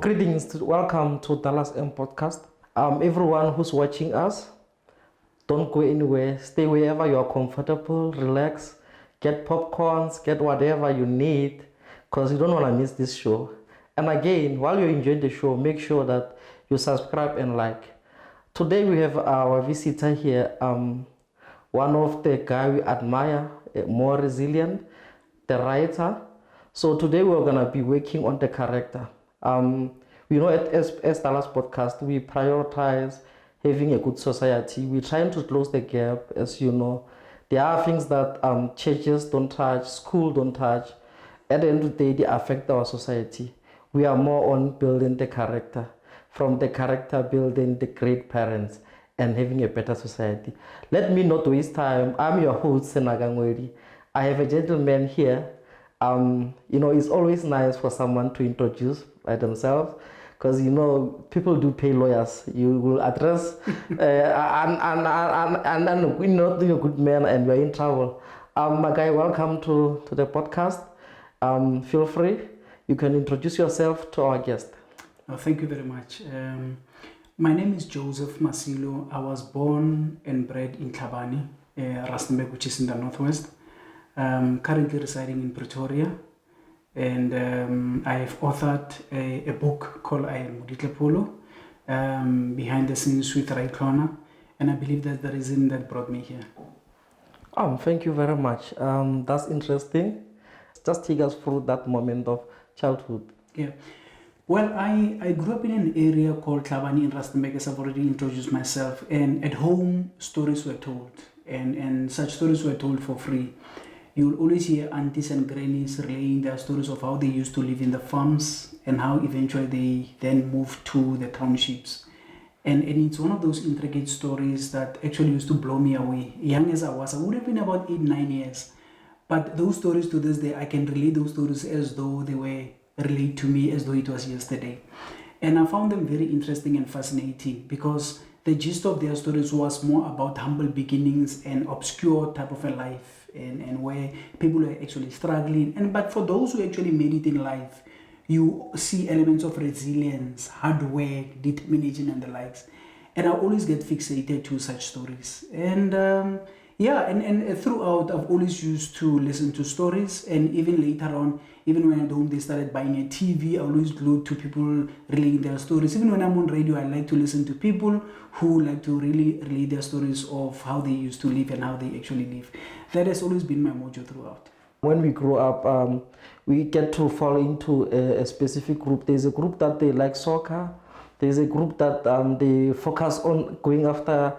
Greetings, welcome to Dallas M Podcast. Everyone who's watching us, don't go anywhere. Stay wherever you are comfortable, relax, get popcorns, get whatever you need, because you don't want to miss this show. And again, while you're enjoying the show, make sure that you subscribe and like. Today we have our visitor here, one of the guy we admire, more resilient, the writer. So today we're gonna be working on the character. We know at Dallas Podcast, we prioritize having a good society. We're trying to close the gap, as you know. There are things that churches don't touch, school don't touch. At the end of the day, they affect our society. We are more on building the character. From the character, building the great parents and having a better society. Let me not waste time. I'm your host, Senagangwedi. I have a gentleman here. It's always nice for someone to introduce by themselves, because people do pay lawyers. You will address and we're not doing a good man and we're in trouble. My guy, welcome to the podcast. Feel free. You can introduce yourself to our guest. Thank you very much. My name is Joseph Masilo. I was born and bred in Tlhabane, Rustenburg, which is in the northwest. Currently residing in Pretoria, and I have authored a book called MODITLE PHOLO, behind the scenes with RAITlHWANA, and I believe that's the reason that brought me here. Thank you very much. That's interesting. Just take us through that moment of childhood. Yeah. Well, I grew up in an area called Tlhabane in Rustenburg, as I've already introduced myself, and at home stories were told, and such stories were told for free. You will always hear aunties and grannies relaying their stories of how they used to live in the farms and how eventually they then moved to the townships. And it's one of those intricate stories that actually used to blow me away. Young as I was, I would have been about 8-9 years. But those stories to this day, I can relate those stories as though they were relayed to me as though it was yesterday. And I found them very interesting and fascinating, because the gist of their stories was more about humble beginnings and obscure type of a life, and where people are actually struggling. But for those who actually made it in life, you see elements of resilience, hard work, determination, and the likes. And I always get fixated to such stories. And throughout, I've always used to listen to stories, and even later on, even when at home they started buying a TV, I always glued to people relaying their stories. Even when I'm on radio, I like to listen to people who like to really relay their stories of how they used to live and how they actually live. That has always been my mojo throughout. When we grow up, we get to fall into a specific group. There's a group that they like soccer. There's a group that they focus on going after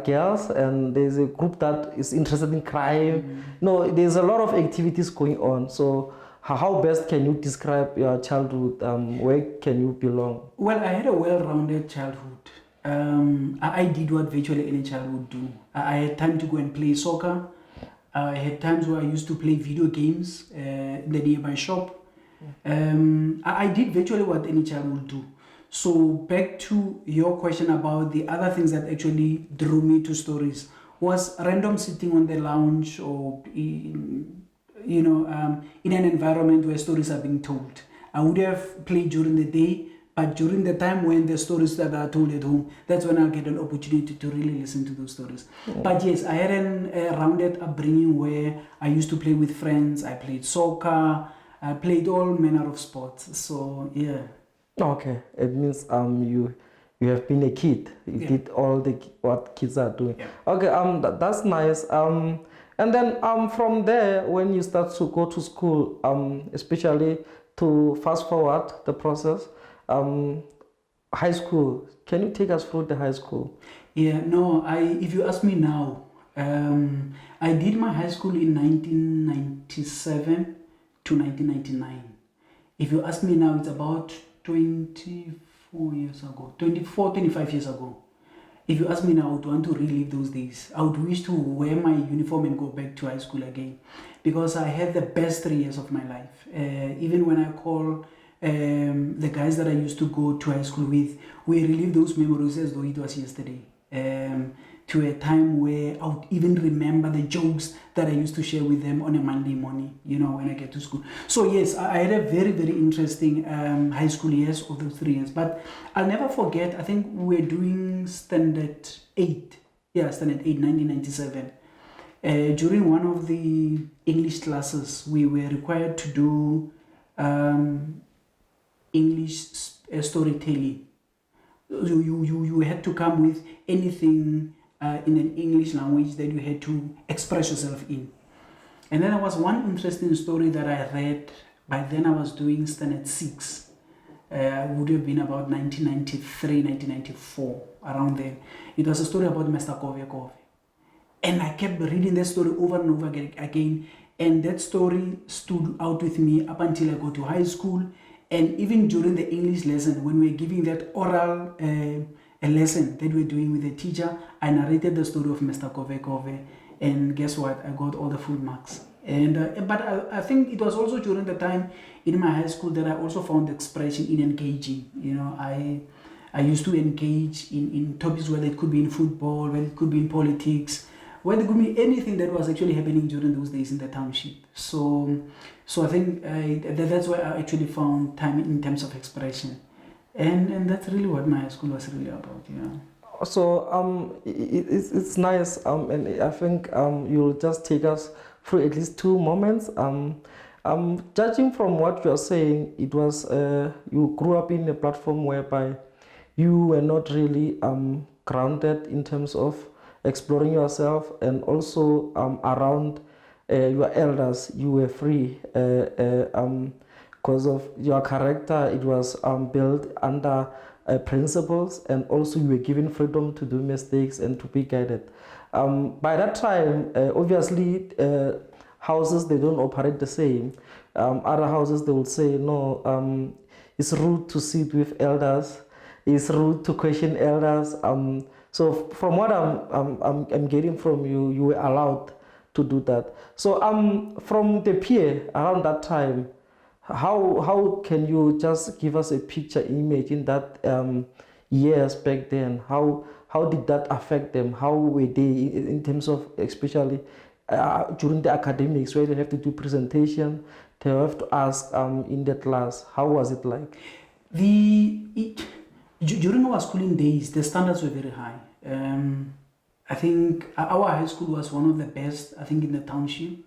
girls, and there's a group that is interested in crime. There's a lot of activities going on. So how best can you describe your childhood? Where can you belong? Well, I had a well-rounded childhood. I did what virtually any child would do. I had time to go and play soccer. I had times where I used to play video games in the nearby shop. I did virtually what any child would do. So back to your question about the other things that actually drew me to stories was random sitting on the lounge, or in an environment where stories are being told. I would have played during the day, but during the time when the stories that are told at home, that's when I'll get an opportunity to really listen to those stories. Yeah. But yes, I had a rounded upbringing where I used to play with friends. I played soccer. I played all manner of sports. So yeah. Okay, it means you have been a kid. You did all what kids are doing. Yeah. Okay, that's nice. And then from there, when you start to go to school, especially to fast forward the process, high school. Can you take us through the high school? Yeah, no. If you ask me now, I did my high school in 1997 to 1999. If you ask me now, it's about 25 years ago. If you ask me now, I would want to relive those days. I would wish to wear my uniform and go back to high school again, because I had the best 3 years of my life. Even when I call the guys that I used to go to high school with, we relive those memories as though it was yesterday. to a time where I would even remember the jokes that I used to share with them on a Monday morning, you know, when I get to school. So yes, I had a very, very interesting high school years of those 3 years. But I'll never forget, I think we were doing standard 8. Yeah, standard 8, 1997. During one of the English classes, we were required to do English storytelling. You had to come with anything in an English language that you had to express yourself in. And then there was one interesting story that I read. By then I was doing standard 6. Would have been about 1993, 1994, around then. It was a story about Mr. Kove. And I kept reading that story over and over again. And that story stood out with me up until I got to high school. And even during the English lesson, when we were giving that oral a lesson that we were doing with the teacher, I narrated the story of Mr. Kove. And guess what? I got all the full marks. And but I think it was also during the time in my high school that I also found expression in engaging. You know, I used to engage in topics, whether it could be in football, whether it could be in politics, whether it could be anything that was actually happening during those days in the township. So I think that's where I actually found time in terms of expression. And that's really what my high school was really about, yeah. So it's nice, and I think you'll just take us through at least 2 moments. Judging from what you are saying, it was you grew up in a platform whereby you were not really grounded in terms of exploring yourself, and also around your elders, you were free because of your character. It was built under principles, and also you were given freedom to do mistakes and to be guided. By that time, obviously, houses, they don't operate the same. Other houses, they will say, no, it's rude to sit with elders, it's rude to question elders. So from what I'm getting from you, you were allowed to do that. So from the peer around that time, how can you just give us a picture image in that years back then? How did that affect them? How were they in terms of, especially during the academics, where they have to do presentation, they have to ask in the class? How was it like? During our schooling days, the standards were very high. I think our high school was one of the best, I think, in the township.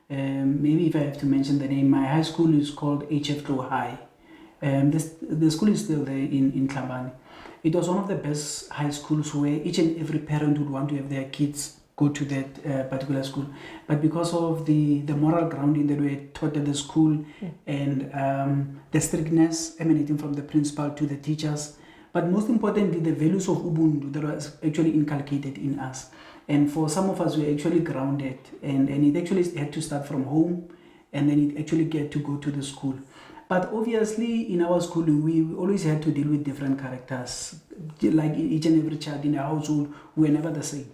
Maybe if I have to mention the name, my high school is called RAITlHWANA High. The school is still there in Tlhabane. It was one of the best high schools where each and every parent would want to have their kids go to that particular school. But because of the moral grounding that we taught at the school, and the strictness emanating from the principal to the teachers, but most importantly, the values of Ubuntu that was actually inculcated in us. And for some of us, we were actually grounded, and it actually had to start from home, and then it actually get to go to the school. But obviously, in our schooling, we always had to deal with different characters. Like each and every child in a household, we were never the same.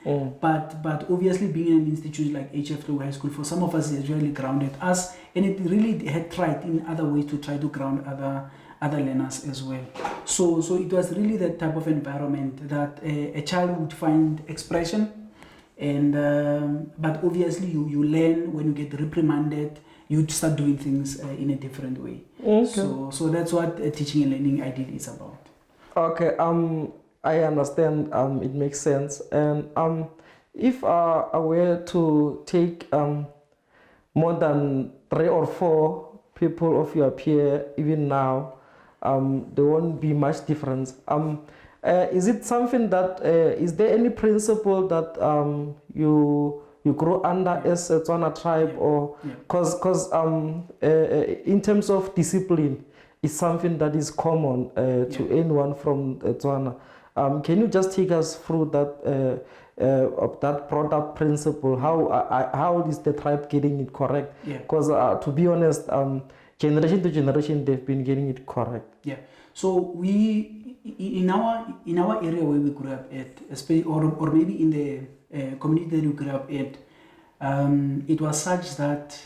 But obviously, being in an institution like RAITlHWANA High School, for some of us, it really grounded us, and it really had tried in other ways to try to ground other learners as well. So it was really that type of environment that a child would find expression, and but obviously you learn. When you get reprimanded, you start doing things in a different way. Okay. So that's what teaching and learning ideally is about. Okay, I understand. It makes sense. And if I were to take more than 3 or 4 people of your peer, even now, there won't be much difference. Is it something that is there any principle that you grow under as a Tswana tribe, or because in terms of discipline, it's something that is common to anyone from Tswana. Can you just take us through that of that product principle? How is the tribe getting it correct? Because to be honest, generation to generation, they've been getting it correct. Yeah. So we in our area where we grew up at, or maybe in the community that we grew up at, it was such that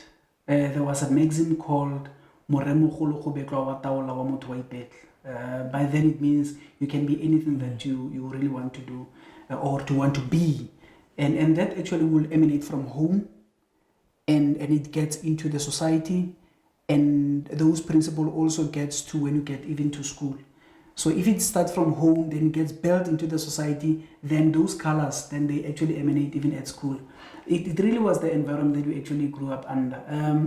there was a maxim called "Moremogolo go betlwa wa taola wa motho wa ipetla." By then it means you can be anything that you really want to do. or to want to be. And that actually will emanate from home, and it gets into the society, and those principles also gets to when you get even to school. So if it starts from home, then it gets built into the society, then those colors, then they actually emanate even at school. It really was the environment that we actually grew up under.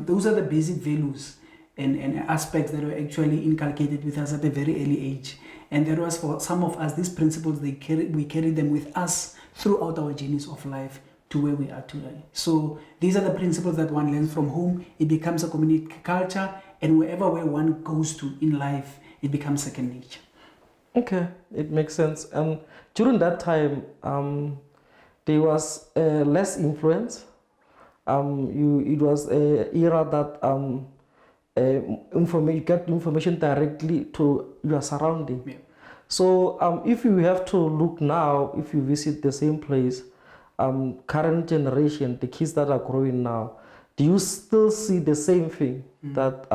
Those are the basic values and aspects that were actually inculcated with us at a very early age. And there was, for some of us, these principles, we carry them with us throughout our journeys of life to where we are today. So these are the principles that one learns from home. It becomes a community culture, and where one goes to in life, it becomes second nature. Okay, it makes sense. And during that time, there was less influence. It was an era that you get information directly to your surrounding. Yeah. So if you have to look now, if you visit the same place, current generation, the kids that are growing now, do you still see the same thing? That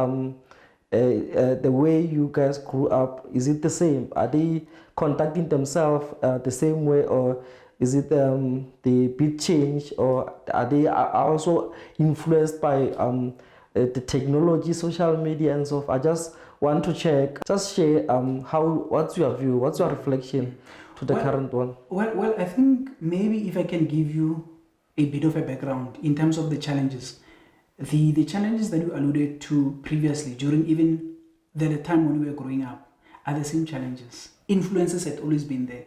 the way you guys grew up, is it the same? Are they conducting themselves the same way, or is it the big change, or are they also influenced by the technology, social media, and so forth? I just want to check. Just share what's your view, what's your reflection to the current one? Well, I think maybe if I can give you a bit of a background in terms of the challenges. The challenges that you alluded to previously, during even the time when we were growing up, are the same challenges. Influences had always been there.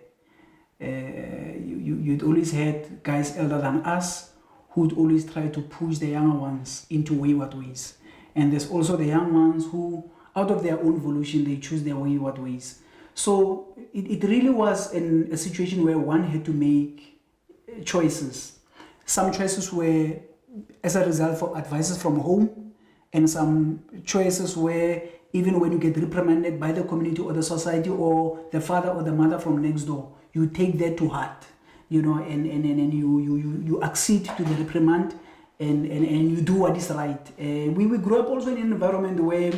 You'd always had guys elder than us who'd always try to push the younger ones into wayward ways. And there's also the young ones who, out of their own volition, they choose their wayward ways. So it really was a situation where one had to make choices. Some choices were as a result of advices from home, and some choices where even when you get reprimanded by the community or the society or the father or the mother from next door, you take that to heart, and you accede to the reprimand, and you do what is right. We grew up also in an environment where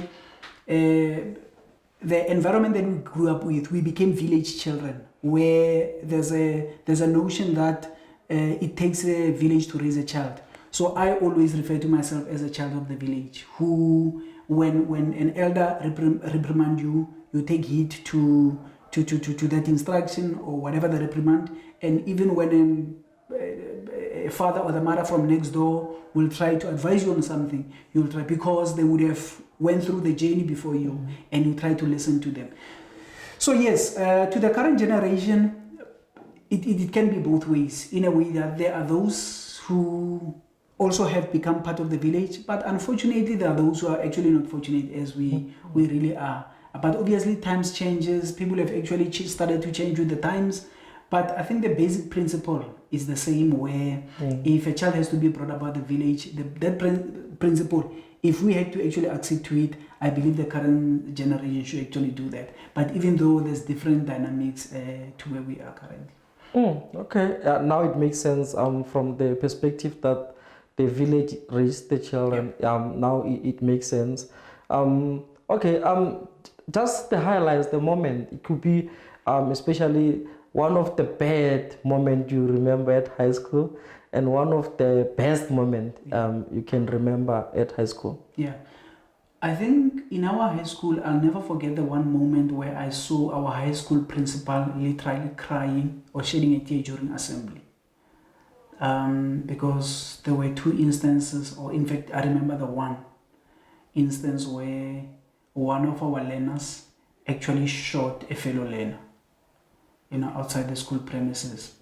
the environment that we grew up with, we became village children, where there's a notion that it takes a village to raise a child. So I always refer to myself as a child of the village, who, when an elder reprimand you, you take heed to that instruction or whatever the reprimand. And even when a father or the mother from next door will try to advise you on something, you'll try, because they would have went through the journey before you, and you try to listen to them. So yes, to the current generation, it can be both ways, in a way that there are those who also have become part of the village, but unfortunately there are those who are actually not fortunate, as we really are. But obviously times changes, people have actually started to change with the times, but I think the basic principle is the same, where if a child has to be brought up by the village, that principle, if we had to actually accede to it, I believe the current generation should actually do that. But even though there's different dynamics to where we are currently. Okay, now it makes sense from the perspective that the village raised the children. Now it makes sense. Okay, just the highlights, the moment. It could be especially one of the bad moments you remember at high school, and one of the best moments you can remember at high school. Yeah, I think in our high school, I'll never forget the one moment where I saw our high school principal literally crying or shedding a tear during assembly. Because there were two instances, or in fact I remember the one instance where one of our learners actually shot a fellow learner, outside the school premises.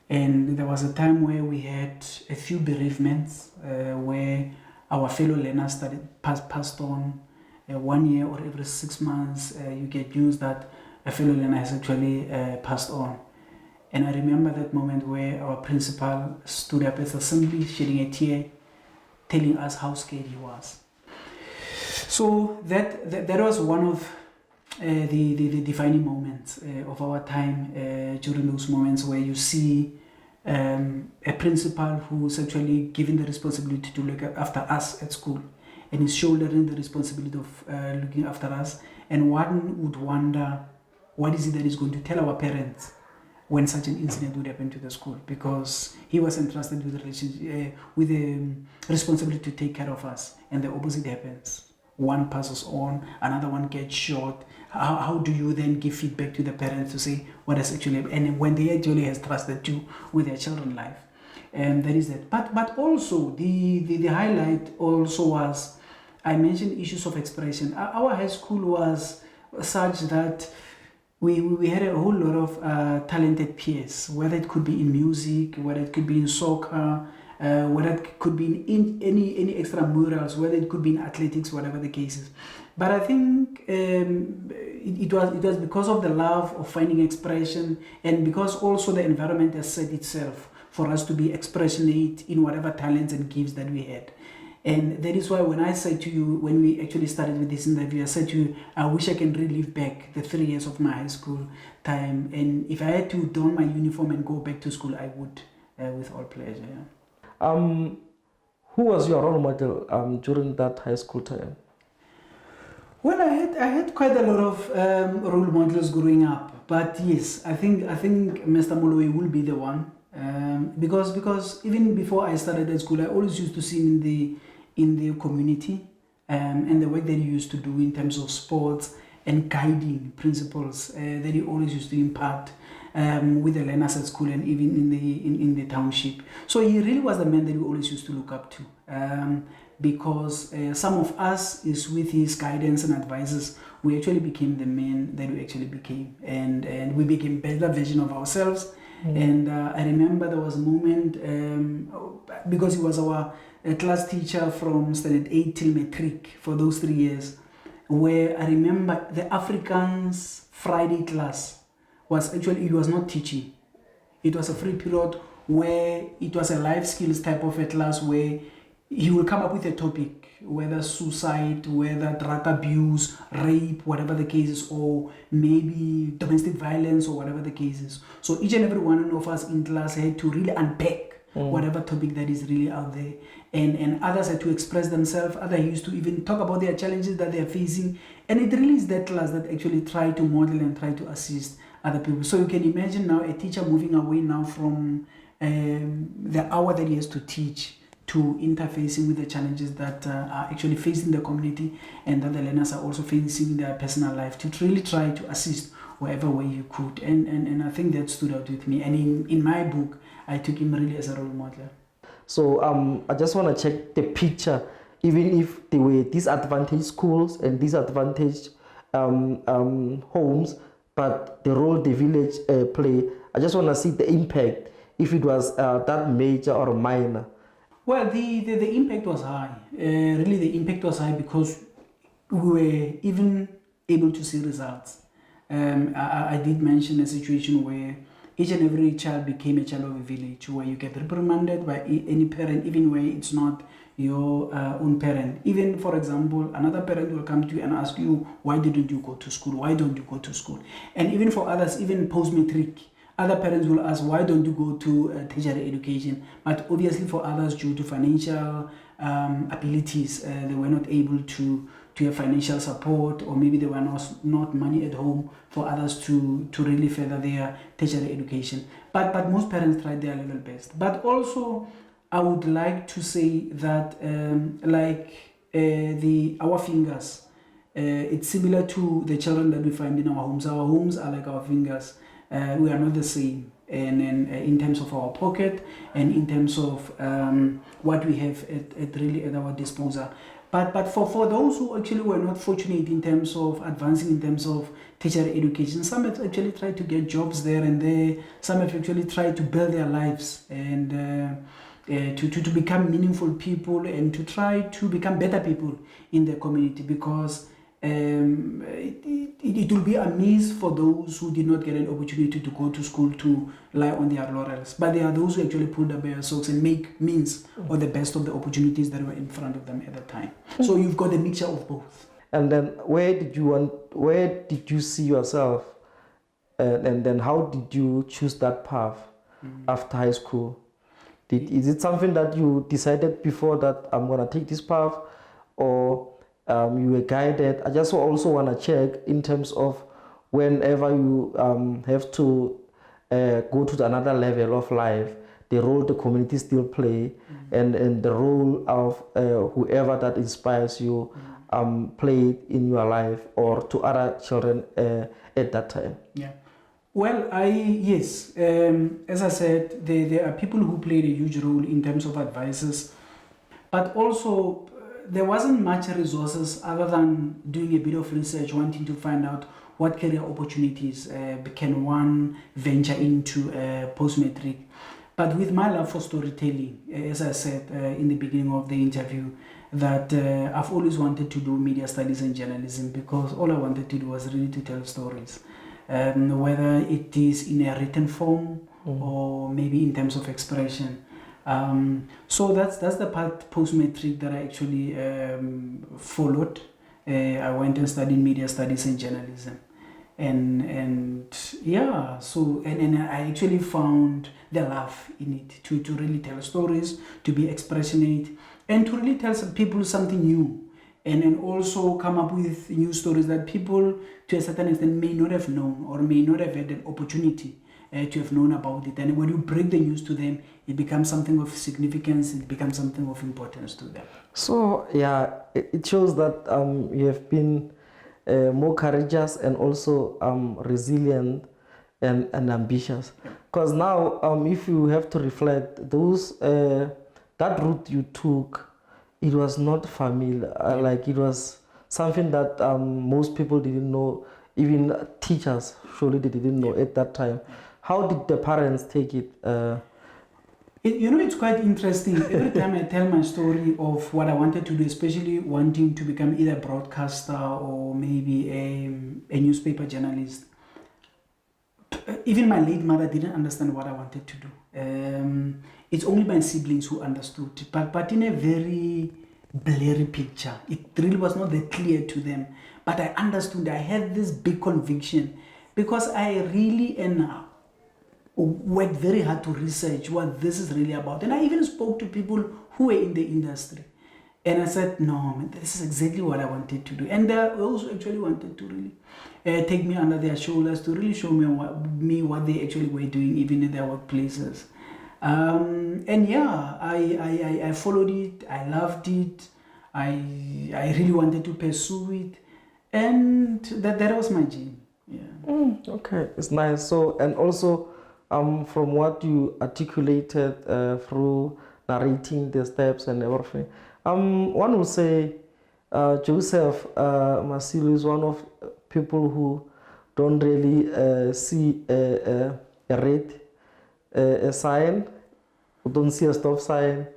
And there was a time where we had a few bereavements where our fellow learners passed on. 1 year or every 6 months you get news that a fellow learner has actually passed on. And I remember that moment where our principal stood up at the assembly, shedding a tear, telling us how scared he was. So that was one of the defining moments of our time, during those moments where you see a principal who's actually given the responsibility to look after us at school, and is shouldering the responsibility of looking after us. And one would wonder, what is it that he's going to tell our parents when such an incident would happen to the school, because he was entrusted with the responsibility to take care of us, and the opposite happens. One passes on, another one gets shot. How do you then give feedback to the parents to say what has actually happened, and when they actually has trusted you with their children's life? And that is that. But also the highlight also was, I mentioned issues of expression. Our high school was such that we had a whole lot of talented peers, whether it could be in music, whether it could be in soccer, whether it could be in any extramurals, whether it could be in athletics, whatever the case is. But I think it was because of the love of finding expression, and because also the environment has set itself for us to be expressionate in whatever talents and gifts that we had. And that is why when I said to you, when we actually started with this interview, I said to you, I wish I can relive back the 3 years of my high school time. And if I had to don my uniform and go back to school, I would, with all pleasure. Yeah. Who was your role model during that high school time? Well, I had quite a lot of role models growing up. But yes, I think Mr. Moloi will be the one. Because even before I started at school, I always used to see him in the community, and the work that he used to do in terms of sports and guiding principles that he always used to impart with the learners at school and even in the township. So he really was the man that we always used to look up to, because some of us is with his guidance and advices, we actually became the men that we actually became, and we became better version of ourselves. And I remember there was a moment, because he was our class teacher from standard 8 till matric for those 3 years, where I remember the Afrikaans Friday class was actually, it was not teaching. It was a free period where it was a life skills type of a class where he will come up with a topic, whether suicide, whether drug abuse, rape, whatever the case is, or maybe domestic violence or whatever the case is. So each and every one of us in class had to really unpack whatever topic that is really out there. And others had to express themselves. Others used to even talk about their challenges that they are facing. And it really is that class that actually try to model and try to assist other people. So you can imagine now a teacher moving away now from the hour that he has to teach to interfacing with the challenges that are actually facing the community and that the learners are also facing in their personal life, to really try to assist wherever way you could. And I think that stood out with me. And in my book, I took him really as a role model. So I just want to check the picture, even if they were disadvantaged schools and disadvantaged homes, but the role the village play, I just want to see the impact, if it was that major or minor. Well, the impact was high. Really, the impact was high because we were even able to see results. I did mention a situation where each and every child became a child of a village, where you get reprimanded by any parent, even where it's not your own parent. Even, for example, another parent will come to you and ask you, why didn't you go to school? Why don't you go to school? And even for others, even post-matric, other parents will ask, why don't you go to tertiary education? But obviously for others, due to financial abilities, they were not able to have financial support, or maybe there were not money at home for others to really further their tertiary education. But most parents tried their level best. But also, I would like to say that our fingers, it's similar to the children that we find in our homes. Our homes are like our fingers. We are not the same, and in terms of our pocket and in terms of what we have at our disposal. But for those who actually were not fortunate in terms of advancing in terms of tertiary education, some have actually tried to get jobs there and there. Some have actually tried to build their lives and to become meaningful people and to try to become better people in the community, because it will be a miss for those who did not get an opportunity to go to school to lie on their laurels. But there are those who actually pulled up their socks and make means or the best of the opportunities that were in front of them at the time. So you've got a mixture of both. And then where did you see yourself? And then how did you choose that path after high school? Is it something that you decided before that I'm going to take this path, or you were guided? I just also want to check in terms of whenever you have to go to another level of life, the role the community still play, and the role of whoever that inspires you played in your life or to other children at that time. Yeah. Well, yes, as I said, there are people who played a huge role in terms of advices, but also there wasn't much resources other than doing a bit of research, wanting to find out what career opportunities can one venture into post-matric. But with my love for storytelling, as I said in the beginning of the interview, that I've always wanted to do media studies and journalism, because all I wanted to do was really to tell stories, whether it is in a written form or maybe in terms of expression. So that's the part post-matric that I actually followed. I went and studied media studies and journalism, and yeah, so and I actually found the love in it to really tell stories, to be expressionate, and to really tell some people something new, and also come up with new stories that people to a certain extent may not have known or may not have had an opportunity to have known about it. And when you break the news to them, it becomes something of significance, it becomes something of importance to them. So yeah, it shows that you have been more courageous and also resilient and ambitious. Because now, if you have to reflect, those that route you took, it was not familiar. Like it was something that most people didn't know. Even teachers surely they didn't know at that time. How did the parents take it? It's quite interesting. Every time I tell my story of what I wanted to do, especially wanting to become either a broadcaster or maybe a newspaper journalist, even my late mother didn't understand what I wanted to do. It's only my siblings who understood, but in a very blurry picture. It really was not that clear to them. But I understood. I had this big conviction because I really worked very hard to research what this is really about. And I even spoke to people who were in the industry. And I said, no, man, this is exactly what I wanted to do. And they also actually wanted to really take me under their shoulders to really show me what they actually were doing, even in their workplaces. And yeah, I followed it. I loved it. I really wanted to pursue it. And that was my dream. Yeah. Okay, it's nice. So, and also, from what you articulated through narrating the steps and everything, one would say Joseph Masilu is one of people who don't really see a red sign, who don't see a stop sign,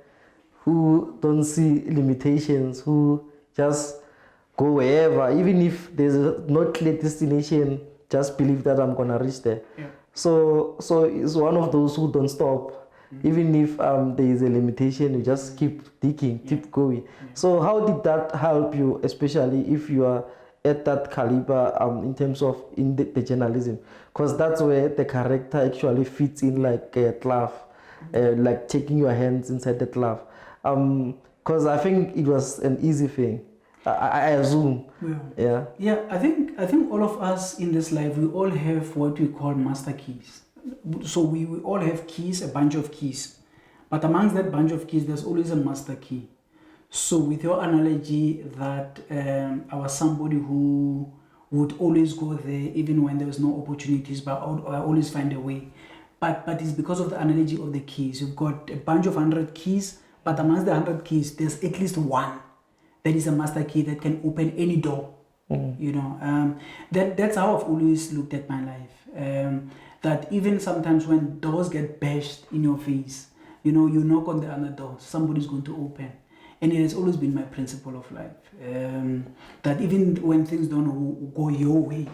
who don't see limitations, who just go wherever, even if there's no clear destination, just believe that I'm gonna reach there. Yeah. So it's one of those who don't stop. Even if there is a limitation, you just keep digging, keep going. So how did that help you, especially if you are at that caliber in terms of the journalism? Because that's where the character actually fits in like a glove, like taking your hands inside the glove. Because I think it was an easy thing. I assume. Yeah. I think all of us in this life, we all have what we call master keys. So we all have keys, a bunch of keys. But amongst that bunch of keys, there's always a master key. So with your analogy that I was somebody who would always go there even when there was no opportunities, but I always find a way. But it's because of the analogy of the keys. You've got a bunch of 100 keys, but amongst the 100 keys, there's at least one that is a master key that can open any door. That's how I've always looked at my life. That even sometimes when doors get bashed in your face, you knock on the other door, somebody's going to open. And it has always been my principle of life. That even when things don't go your way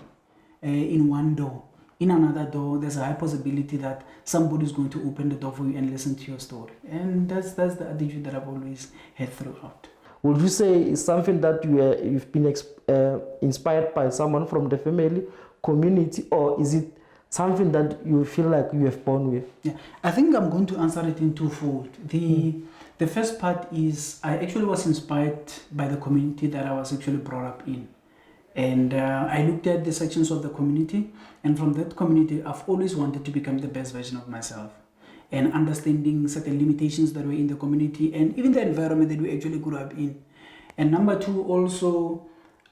in one door, in another door, there's a high possibility that somebody's going to open the door for you and listen to your story. And that's the attitude that I've always had throughout. Would you say it's something that you've been inspired by someone from the family, community, or is it something that you feel like you have born with? Yeah, I think I'm going to answer it in twofold. The first part is I actually was inspired by the community that I was actually brought up in. And I looked at the sections of the community, and from that community, I've always wanted to become the best version of myself, and understanding certain limitations that were in the community and even the environment that we actually grew up in. And number two, also,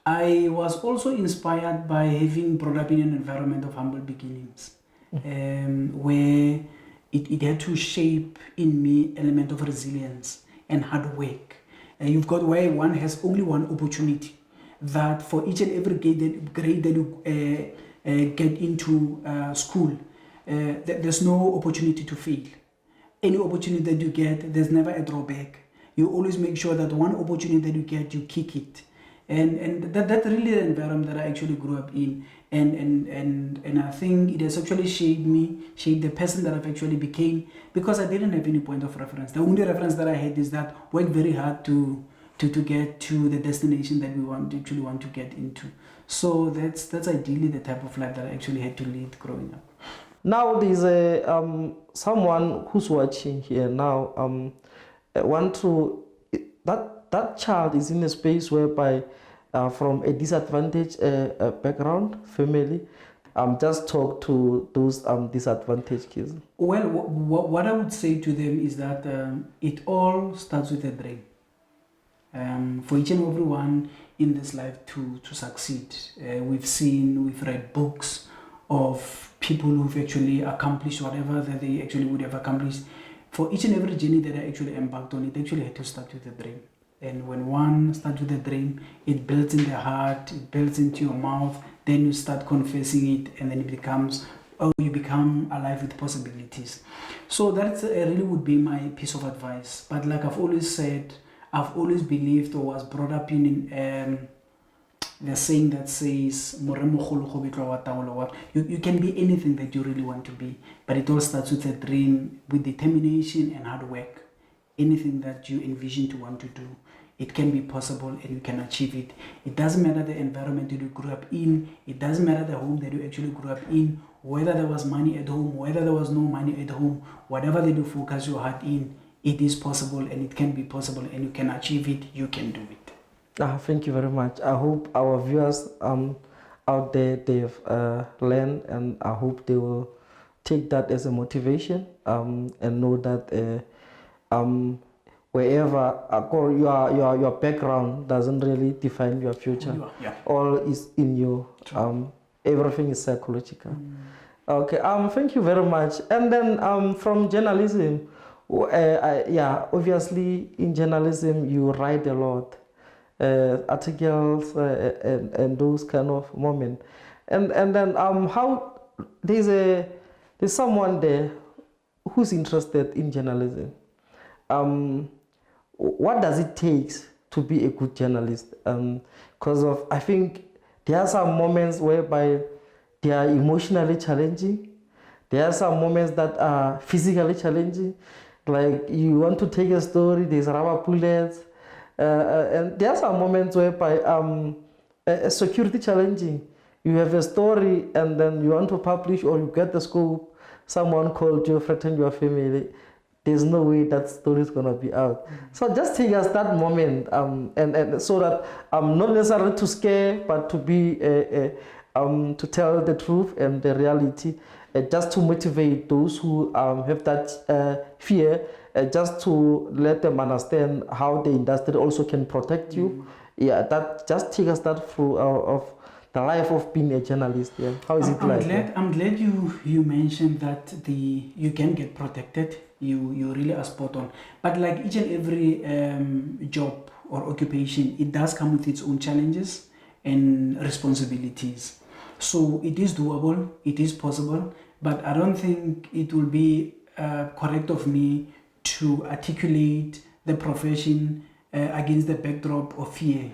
I was also inspired by having brought up in an environment of humble beginnings, where it had to shape in me element of resilience and hard work. And you've got where one has only one opportunity, that for each and every grade that you get into school, there's no opportunity to fail. Any opportunity that you get, there's never a drawback. You always make sure that one opportunity that you get, you kick it. And that's really the environment that I actually grew up in. And I think it has actually shaped the person that I've actually became, because I didn't have any point of reference. The only reference that I had is that work very hard to get to the destination that we want to get into. So that's ideally the type of life that I actually had to lead growing up. Now there's someone who's watching here now. That child is in a space whereby from a disadvantaged background family. Just talk to those disadvantaged kids. Well, what I would say to them is that it all starts with a dream. For each and every one in this life to succeed. We've read books of people who've actually accomplished whatever that they actually would have accomplished. For each and every journey that I actually embarked on, it actually had to start with a dream. And when one starts with a dream, it builds in the heart, it builds into your mouth, then you start confessing it, and then you become alive with possibilities. So that really would be my piece of advice. But like I've always said, I've always believed or was brought up in the saying that says, you can be anything that you really want to be, but it all starts with a dream, with determination and hard work. Anything that you envision to want to do, it can be possible and you can achieve it. It doesn't matter the environment that you grew up in, it doesn't matter the home that you actually grew up in, whether there was money at home, whether there was no money at home, whatever that you focus your heart in, it is possible and it can be possible and you can achieve it, you can do it. Thank you very much. I hope our viewers out there, they've learned, and I hope they will take that as a motivation and know that wherever your background doesn't really define your future. Yeah. All is in you. Everything is psychological. Okay. Thank you very much. And then from journalism, obviously in journalism you write a lot, articles and those kind of moments. And then how there's someone there who's interested in journalism. What does it take to be a good journalist? Because I think there are some moments whereby they are emotionally challenging. There are some moments that are physically challenging. Like you want to take a story, there's rubber bullets. And there are some moments whereby security challenging. You have a story and then you want to publish, or you get the scope, someone called you, threatened your family. There's no way that story is going to be out. So just take us that moment, and so that not necessarily to scare, but to be to tell the truth and the reality, just to motivate those who have that fear, just to let them understand how the industry also can protect you. Yeah, that just take us that through of the life of being a journalist. Yeah, how is it like? I'm glad you mentioned that you can get protected. You really are spot on. But like each and every job or occupation, it does come with its own challenges and responsibilities. So it is doable, it is possible, but I don't think it will be correct of me to articulate the profession against the backdrop of fear.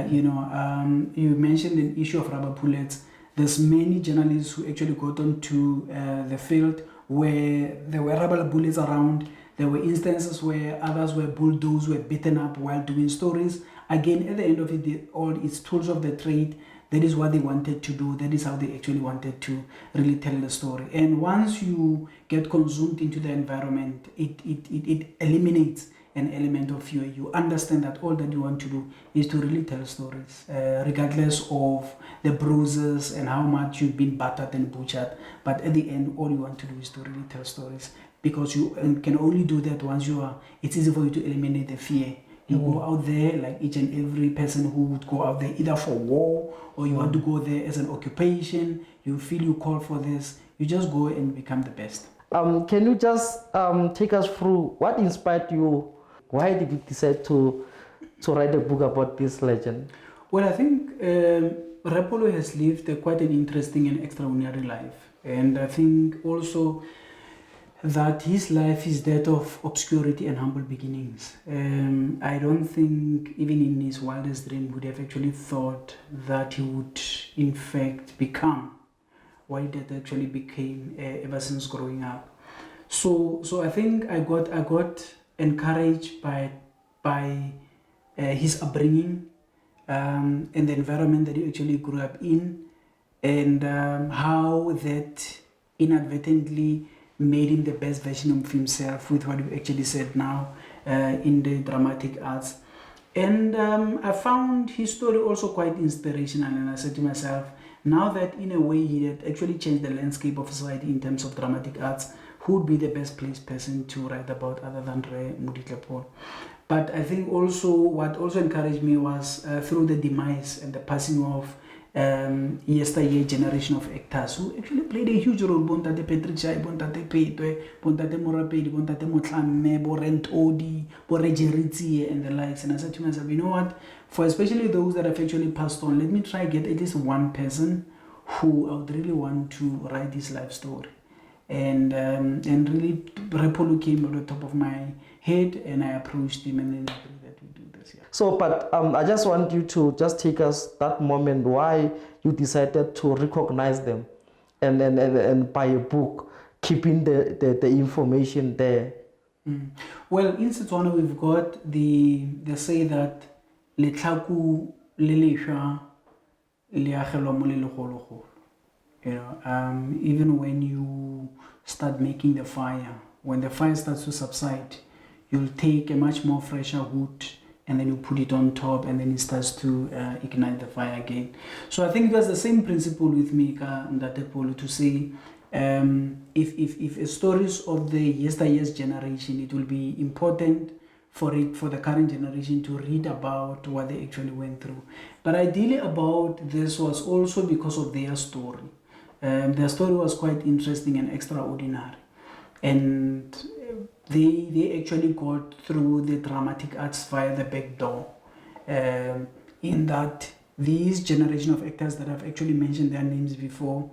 You mentioned an issue of rubber bullets. There's many journalists who actually got onto the field where there were rubber bullets around. There were instances where others were bulldozed, were beaten up while doing stories. Again, at the end of it, all its tools of the trade. That is what they wanted to do. That is how they actually wanted to really tell the story. And once you get consumed into the environment, it eliminates an element of fear. You understand that all that you want to do is to really tell stories, regardless of the bruises and how much you've been battered and butchered. But at the end, all you want to do is to really tell stories, because you can only do that once you are. It's easy for you to eliminate the fear. You go out there like each and every person who would go out there either for war or you want to go there as an occupation. You feel you call for this. You just go and become the best. Can you just take us through what inspired you? Why did you decide to write a book about this legend? Well, I think RAITlHWANA has lived quite an interesting and extraordinary life. And I think also that his life is that of obscurity and humble beginnings. I don't think even in his wildest dream would have actually thought that he would in fact become what he actually became ever since growing up. So I think I got encouraged by his upbringing and the environment that he actually grew up in, and how that inadvertently made him the best version of himself with what you actually said now in the dramatic arts. And I found his story also quite inspirational, and I said to myself, now that in a way he had actually changed the landscape of society in terms of dramatic arts, who would be the best placed person to write about other than MODITLE PHOLO? But I think also what also encouraged me was through the demise and the passing of yesteryear generation of actors who actually played a huge role. Bontate Patricia, Bontate Petwe, Bontate Morapedi, Bontate Motlame, Borent Odi, Borejeritzi, and the likes. And I said to myself, you know what? For especially those that have actually passed on, let me try get at least one person who I would really want to write his life story. And really, RAITlHWANA came at the top of my head, and I approached him, and then I agreed that we do this. Yeah. So, but I just want you to just take us that moment why you decided to recognize them, and buy a book, keeping the information there. Well, in Setswana we've got they say that letlhaku le leshwa le agelwa mo le legologolo. You know, even when you start making the fire, when the fire starts to subside, you'll take a much more fresher wood and then you put it on top, and then it starts to ignite the fire again. So I think it was the same principle with me, Ndate Polo, to say if stories of the yesteryear's generation, it will be important for the current generation to read about what they actually went through. But ideally about this was also because of their story. Their story was quite interesting and extraordinary, and they actually got through the dramatic arts via the back door, in that these generation of actors that I've actually mentioned their names before,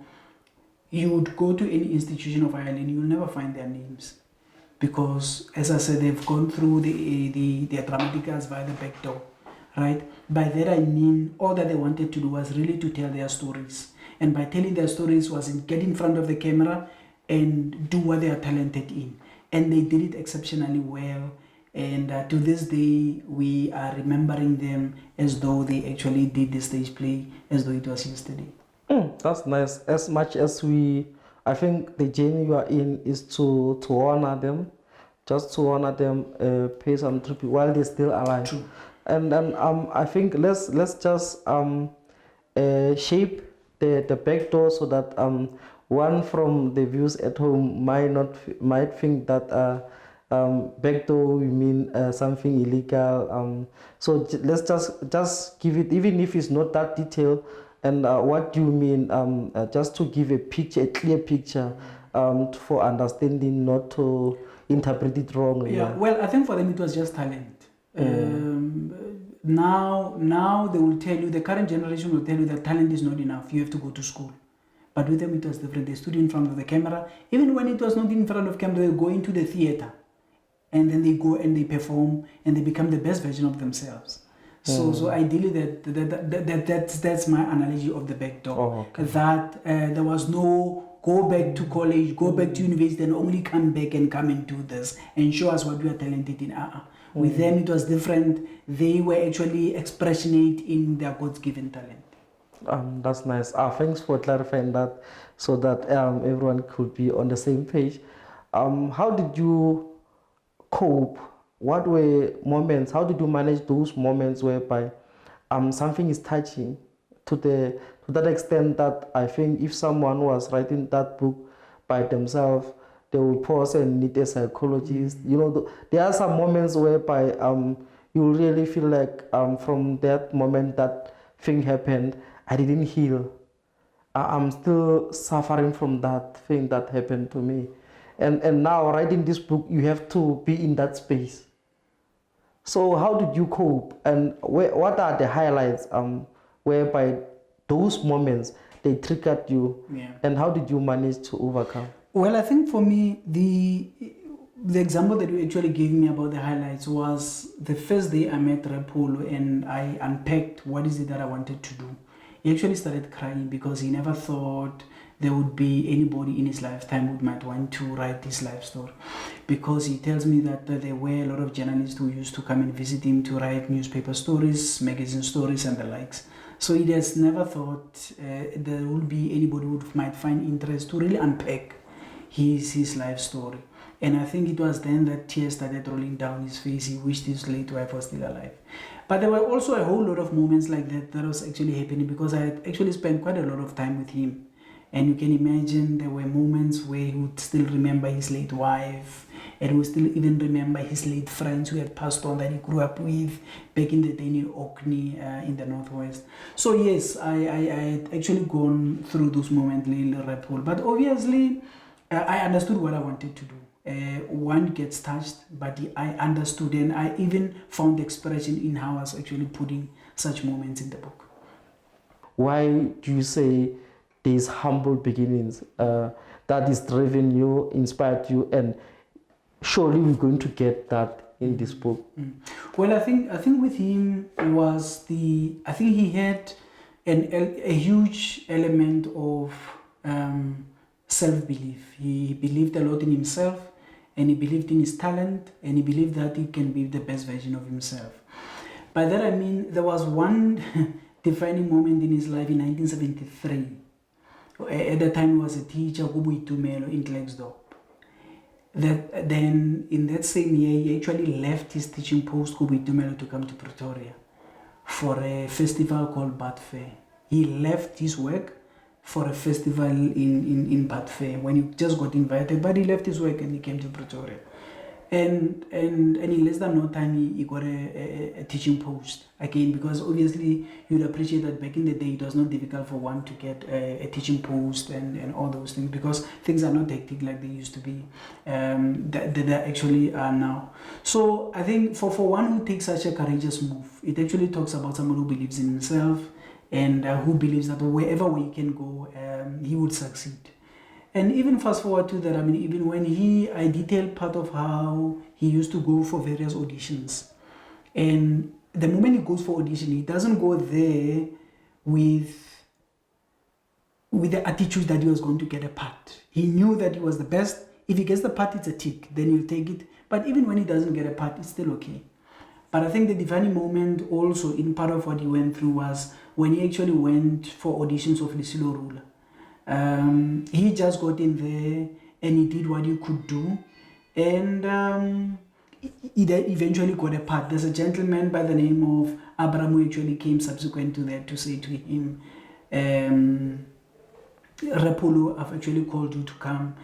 you would go to any institution of Ireland, you'll never find their names, because as I said, they've gone through the dramatic arts via the back door, right? By that I mean all that they wanted to do was really to tell their stories. And by telling their stories was in get in front of the camera and do what they are talented in. And they did it exceptionally well. And to this day, we are remembering them as though they actually did the stage play, as though it was yesterday. That's nice. As much as I think the journey you are in is to honor them, just to honor them, pay some tribute while they're still alive. True. And I think let's just shape the back door so that one from the views at home might think that back door we mean something illegal. So let's just give it, even if it's not that detailed. And what do you mean? Just to give a picture, a clear picture, for understanding, not to interpret it wrong. Yeah. Well, I think for them it was just talent. Now they will tell you, the current generation will tell you that talent is not enough. You have to go to school. But with them it was different. They stood in front of the camera. Even when it was not in front of camera, they go into the theater, and then they go and they perform, and they become the best version of themselves. So ideally, that's my analogy of the back door. Oh, okay. That there was no go back to college, go back to university, and only come back and come and do this and show us what we are talented in. With them, it was different. They were actually expressionate in their God-given talent. That's nice. Thanks for clarifying that, so that everyone could be on the same page. How did you cope what were moments, how did you manage those moments whereby something is touching to that extent that I think if someone was writing that book by themselves, they will pause and need a psychologist. You know, there are some moments whereby you really feel like from that moment that thing happened, I didn't heal. I'm still suffering from that thing that happened to me. And now writing this book, you have to be in that space. So how did you cope, and what are the highlights whereby those moments they triggered you, and how did you manage to overcome? Well, I think for me, the example that you actually gave me about the highlights was the first day I met RAITlHWANA and I unpacked what is it that I wanted to do. He actually started crying because he never thought there would be anybody in his lifetime who might want to write his life story. Because he tells me that there were a lot of journalists who used to come and visit him to write newspaper stories, magazine stories and the likes. So he has never thought there would be anybody who might find interest to really unpack his life story. And I think it was then that tears started rolling down his face. He wished his late wife was still alive. But there were also a whole lot of moments like that was actually happening because I had actually spent quite a lot of time with him. And you can imagine there were moments where he would still remember his late wife, and he would still even remember his late friends who had passed on that he grew up with back in the day in Orkney in the Northwest. So yes, I had actually gone through those moments, little rabbit hole. But obviously, I understood what I wanted to do. One gets touched, but I understood, and I even found expression in how I was actually putting such moments in the book. Why do you say these humble beginnings that is driven you, inspired you, and surely we're going to get that in this book? Well, I think with him was I think he had a huge element of self-belief. He believed a lot in himself, and he believed in his talent, and he believed that he can be the best version of himself. By that I mean there was one defining moment in his life in 1973. At the time he was a teacher in Klerksdorp. That then in that same year he actually left his teaching post to come to Pretoria for a festival called Bad Fair. He left his work for a festival in Bad Fair when he just got invited, but he left his work and he came to Pretoria. And in less than no time he got a teaching post again, because obviously you'd appreciate that back in the day it was not difficult for one to get a teaching post and all those things, because things are not hectic like they used to be, that they actually are now. So I think for one who takes such a courageous move, it actually talks about someone who believes in himself and who believes that wherever he can go, he would succeed. And even fast forward to that, I mean, even when I detailed part of how he used to go for various auditions. And the moment he goes for audition, he doesn't go there with the attitude that he was going to get a part. He knew that he was the best. If he gets the part, it's a tick, then he'll take it. But even when he doesn't get a part, it's still okay. But I think the defining moment also in part of what he went through was when he actually went for auditions of Lisilo Rula. He just got in there and he did what he could do, and he eventually got a part. There's a gentleman by the name of Abraham who actually came subsequent to that to say to him, RAITlHWANA, I've actually called you to come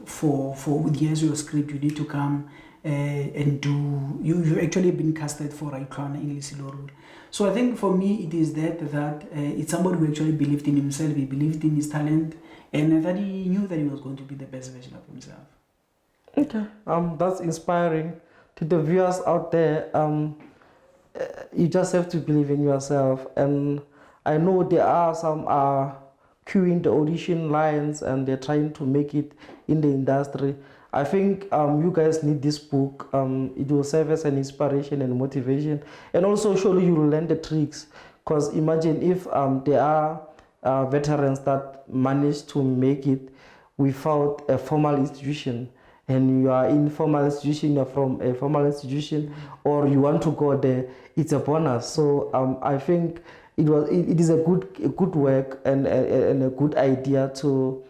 for here's your script, you need to come and do, you've actually been casted for RAITlHWANA in Lisilo Rula. So I think for me it is that it's somebody who actually believed in himself, he believed in his talent, and that he knew that he was going to be the best version of himself. Okay, that's inspiring to the viewers out there. You just have to believe in yourself, and I know there are some queuing the audition lines and they're trying to make it in the industry. I think you guys need this book. It will serve as an inspiration and motivation, and also surely you will learn the tricks, because imagine if there are veterans that manage to make it without a formal institution, and you are in formal institution, you're from a formal institution, or you want to go there, it's a bonus. So I think it is a good work and a good idea to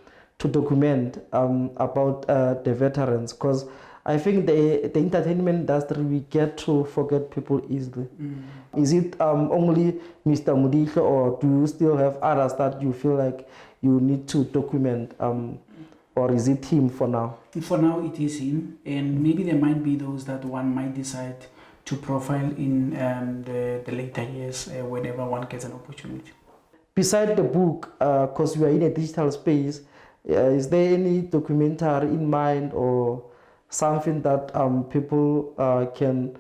document about the veterans, because I think the entertainment industry, we get to forget people easily. Is it only Mr. MODITLE, or do you still have others that you feel like you need to document, or is it him for now? For now, it is him, and maybe there might be those that one might decide to profile in the later years whenever one gets an opportunity. Beside the book, because we are in a digital space, is there any documentary in mind or something that people can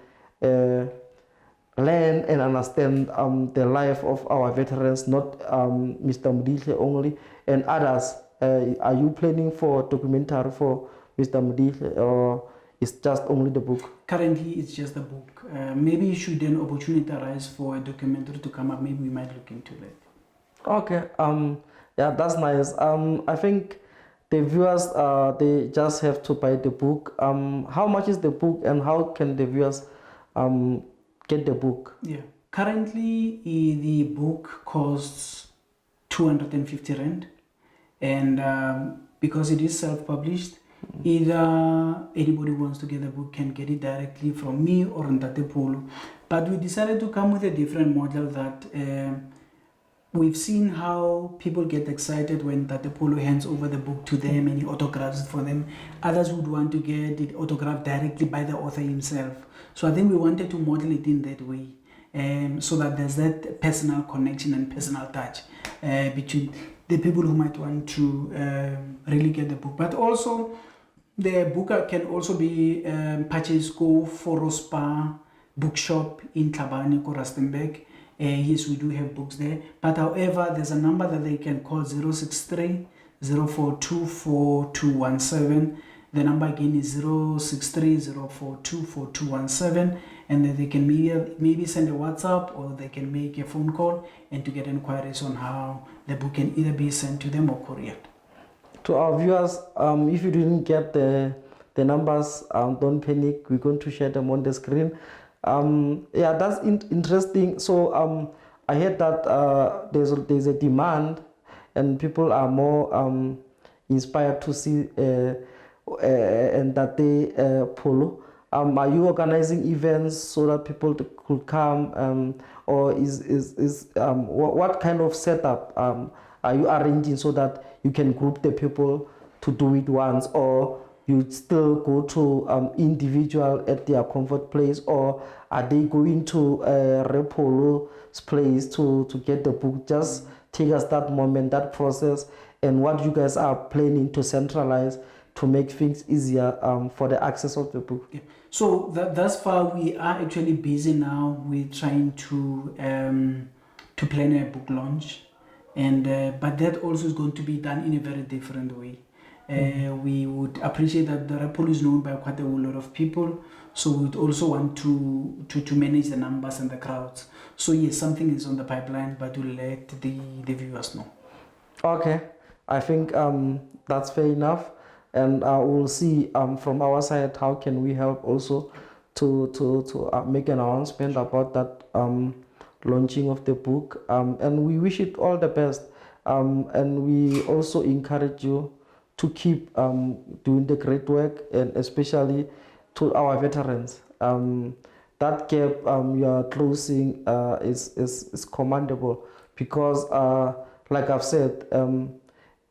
learn and understand the life of our veterans, not Mr. MODITLE only, and others? Are you planning for documentary for Mr. MODITLE, or it's just only the book? Currently, it's just the book. Maybe should an opportunity arise for a documentary to come up, maybe we might look into that. Okay. Yeah, that's nice. I think the viewers, they just have to buy the book. How much is the book, and how can the viewers get the book? Yeah. Currently, the book costs 250 rand, and because it is self-published, either anybody who wants to get the book can get it directly from me or Ntate Pholo. But we decided to come with a different model that we've seen how people get excited when Ntate Pholo hands over the book to them and he autographs it for them. Others would want to get it autographed directly by the author himself. So I think we wanted to model it in that way, so that there's that personal connection and personal touch between the people who might want to really get the book. But also, the book can also be purchased go PHOLO'S bookshop in Tlhabane, Rustenburg. Yes, we do have books there. But however, there's a number that they can call 063 042 4217. The number again is 063 042 4217. And then they can maybe send a WhatsApp, or they can make a phone call and to get inquiries on how the book can either be sent to them or couriered. To our viewers, if you didn't get the numbers, don't panic. We're going to share them on the screen. Yeah, that's interesting. So I heard that there's a demand, and people are more inspired to see and that they Pholo. Are you organizing events so that people could come, or what kind of setup are you arranging so that you can group the people to do it once, or you still go to individual at their comfort place, or are they going to RAITlHWANA's place to get the book? Just take us that moment, that process, and what you guys are planning to centralize to make things easier for the access of the book. Yeah. So thus far, we are actually busy now with trying to plan a book launch, and but that also is going to be done in a very different way. We would appreciate that the RAITlHWANA is known by quite a lot of people, so we'd also want to manage the numbers and the crowds. So yes, something is on the pipeline, but we'll let the viewers know. Okay, I think that's fair enough, and we'll see from our side how can we help also to make an announcement about that launching of the book, and we wish it all the best, and we also encourage you to keep doing the great work, and especially to our veterans. That gap you are closing is commendable, because like I've said,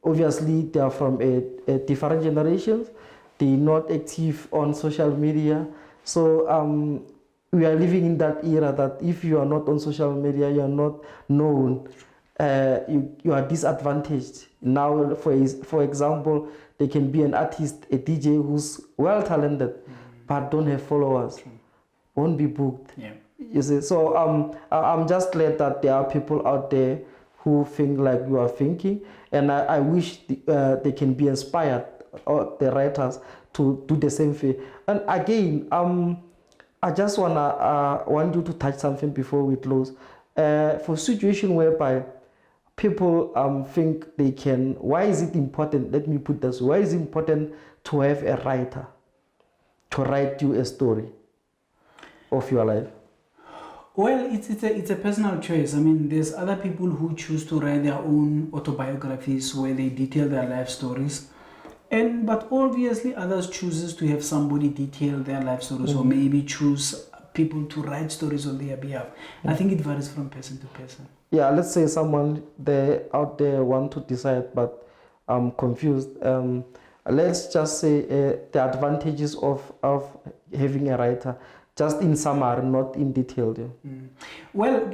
obviously they are from a different generations. They're not active on social media, so we are living in that era that if you are not on social media, you are not known, you are disadvantaged. Now, for example, there can be an artist, a DJ who's well talented, but don't have followers, won't be booked. Yeah. You see, so I'm just glad that there are people out there who think like you are thinking, and I wish they can be inspired, or the writers, to do the same thing. And again, I just want you to touch something before we close. For situation whereby people think they can, why is it important? Let me put this: why is it important to have a writer to write you a story of your life? Well, it's a personal choice. I mean, there's other people who choose to write their own autobiographies where they detail their life stories. But obviously others chooses to have somebody detail their life stories, or maybe choose people to write stories on their behalf. I think it varies from person to person. Yeah, let's say someone out there want to decide, but I'm confused. Let's just say the advantages of having a writer, just in summary, not in detail. Yeah. Well,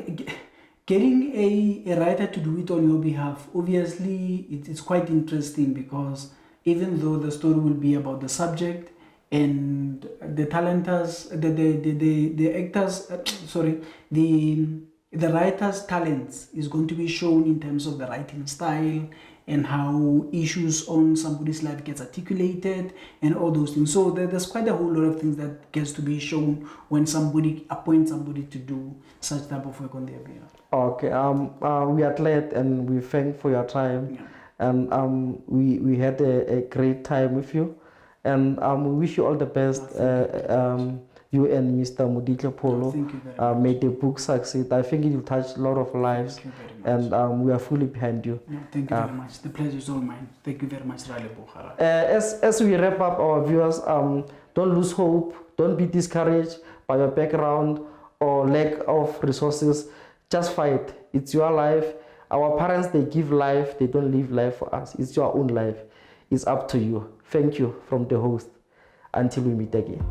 getting a writer to do it on your behalf, obviously it's quite interesting, because even though the story will be about the subject and the talenters, the actors, the writer's talents is going to be shown in terms of the writing style and how issues on somebody's life gets articulated and all those things. So there's quite a whole lot of things that gets to be shown when somebody appoints somebody to do such type of work on their behalf. Okay. We are glad and we thank for your time. Yeah. And we had a great time with you, and we wish you all the best. You and Mr. MODITLE PHOLO. Thank you very much. May the book succeed. I think it will touch a lot of lives. Thank you very much. And we are fully behind you. No, thank you very much. The pleasure is all mine. Thank you very much, RAITlHWANA. As we wrap up, our viewers, don't lose hope. Don't be discouraged by your background or lack of resources. Just fight. It's your life. Our parents, they give life. They don't live life for us. It's your own life. It's up to you. Thank you from the host. Until we meet again.